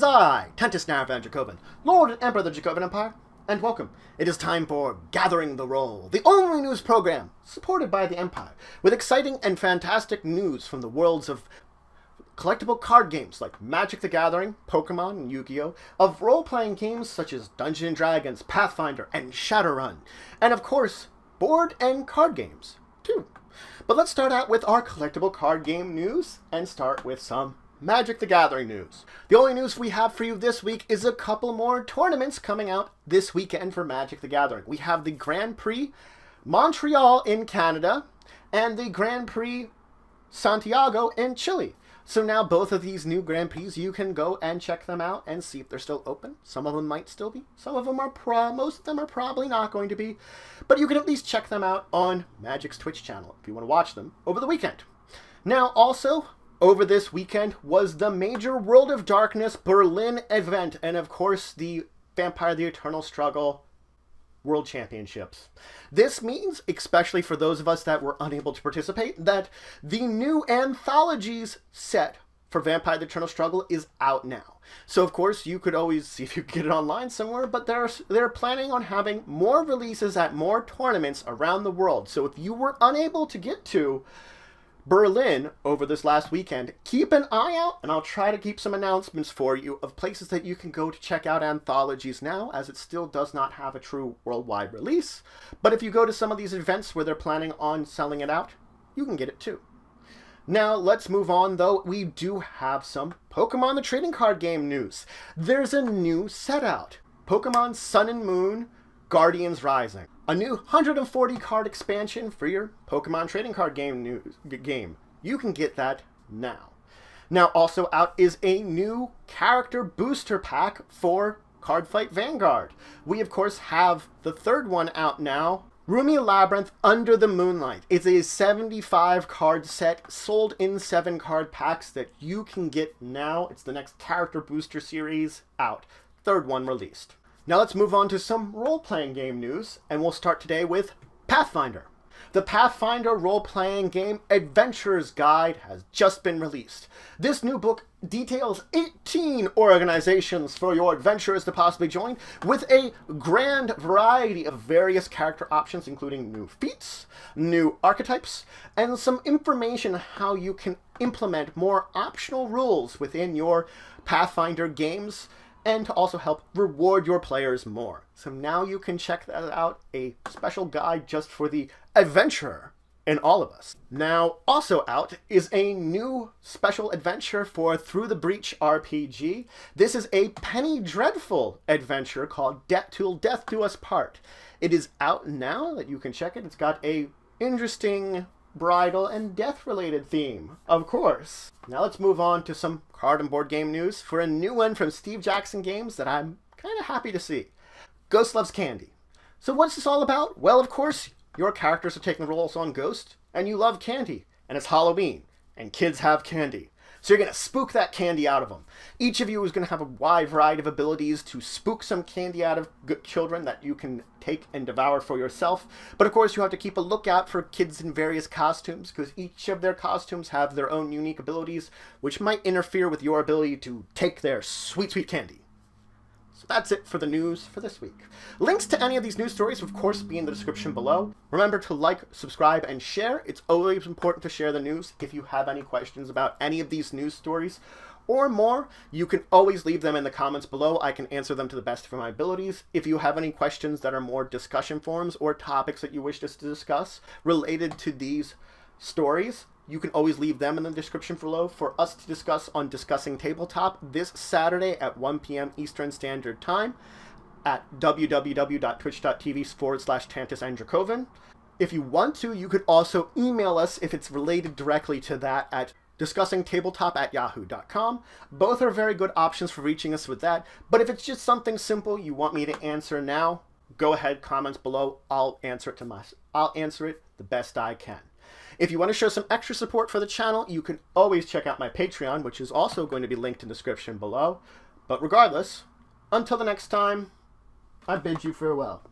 is I, Tentis Dracovin, Lord and Emperor of the Dracovin Empire, and welcome. It is time for Gathering the Roll, the only news program supported by the Empire, with exciting and fantastic news from the worlds of collectible card games like Magic the Gathering, Pokemon, and Yu-Gi-Oh!, of role-playing games such as Dungeons & Dragons, Pathfinder, and Shadowrun, and of course, board and card games, too. But let's start out with our collectible card game news, and start with some Magic the Gathering news. The only news we have for you this week is a couple more tournaments coming out this weekend for Magic the Gathering. We have the Grand Prix Montreal in Canada and the Grand Prix Santiago in Chile. So now both of these new Grand Prix, you can go and check them out and see if they're still open. Some of them might still be. Some of them are most of them are probably not going to be. But you can at least check them out on Magic's Twitch channel if you want to watch them over the weekend. Now also, over this weekend was the major World of Darkness Berlin event, and of course the Vampire the Eternal Struggle World Championships. This means, especially for those of us that were unable to participate, that the new anthologies set for Vampire the Eternal Struggle is out now. So of course you could always see if you can get it online somewhere, but they're planning on having more releases at more tournaments around the world. So if you were unable to get to Berlin over this last weekend, keep an eye out, and I'll try to keep some announcements for you of places that you can go to check out anthologies now, as it still does not have a true worldwide release. But if you go to some of these events where they're planning on selling it out, you can get it too. Now, let's move on, though. We do have some Pokemon the Trading Card Game news. There's a new set out. Pokemon Sun and Moon Guardians Rising. A new 140 card expansion for your Pokemon trading card game. You can get that now. Now also out is a new character booster pack for Cardfight Vanguard. We of course have the third one out now. Rumi Labyrinth Under the Moonlight. It's a 75 card set sold in 7 card packs that you can get now. It's the next character booster series out. Third one released. Now let's move on to some role-playing game news, and we'll start today with Pathfinder. The Pathfinder role-playing game Adventurer's Guide has just been released. This new book details 18 organizations for your adventurers to possibly join, with a grand variety of various character options, including new feats, new archetypes, and some information on how you can implement more optional rules within your Pathfinder games, and to also help reward your players more. So now you can check that out, a special guide just for the adventurer in all of us. Now also out is a new special adventure for Through the Breach RPG. This is a Penny Dreadful adventure called Till Death Do Us Part. It is out now that you can check it. It's got a interesting bridal and death related theme, of course. Now let's move on to some card and board game news for a new one from Steve Jackson Games that I'm kind of happy to see. Ghost Loves Candy. So what's this all about? Well, of course, your characters are taking roles on Ghost, and you love candy, and it's Halloween, and kids have candy. So you're going to spook that candy out of them. Each of you is going to have a wide variety of abilities to spook some candy out of children that you can take and devour for yourself. But of course you have to keep a lookout for kids in various costumes, because each of their costumes have their own unique abilities, which might interfere with your ability to take their sweet, sweet candy. So that's it for the news for this week. Links to any of these news stories will of course be in the description below. Remember to like, subscribe, and share. It's always important to share the news. If you have any questions about any of these news stories or more, you can always leave them in the comments below. I can answer them to the best of my abilities. If you have any questions that are more discussion forums or topics that you wish us to discuss related to these stories, you can always leave them in the description below for us to discuss on Discussing Tabletop this Saturday at 1 p.m. Eastern Standard Time at www.twitch.tv/TantisAndDracovin. If you want to, you could also email us if it's related directly to that at discussingtabletop@yahoo.com. Both are very good options for reaching us with that, but if it's just something simple you want me to answer now, go ahead, comments below. I'll answer it the best I can. If you want to show some extra support for the channel, you can always check out my Patreon, which is also going to be linked in the description below. But regardless, until the next time, I bid you farewell.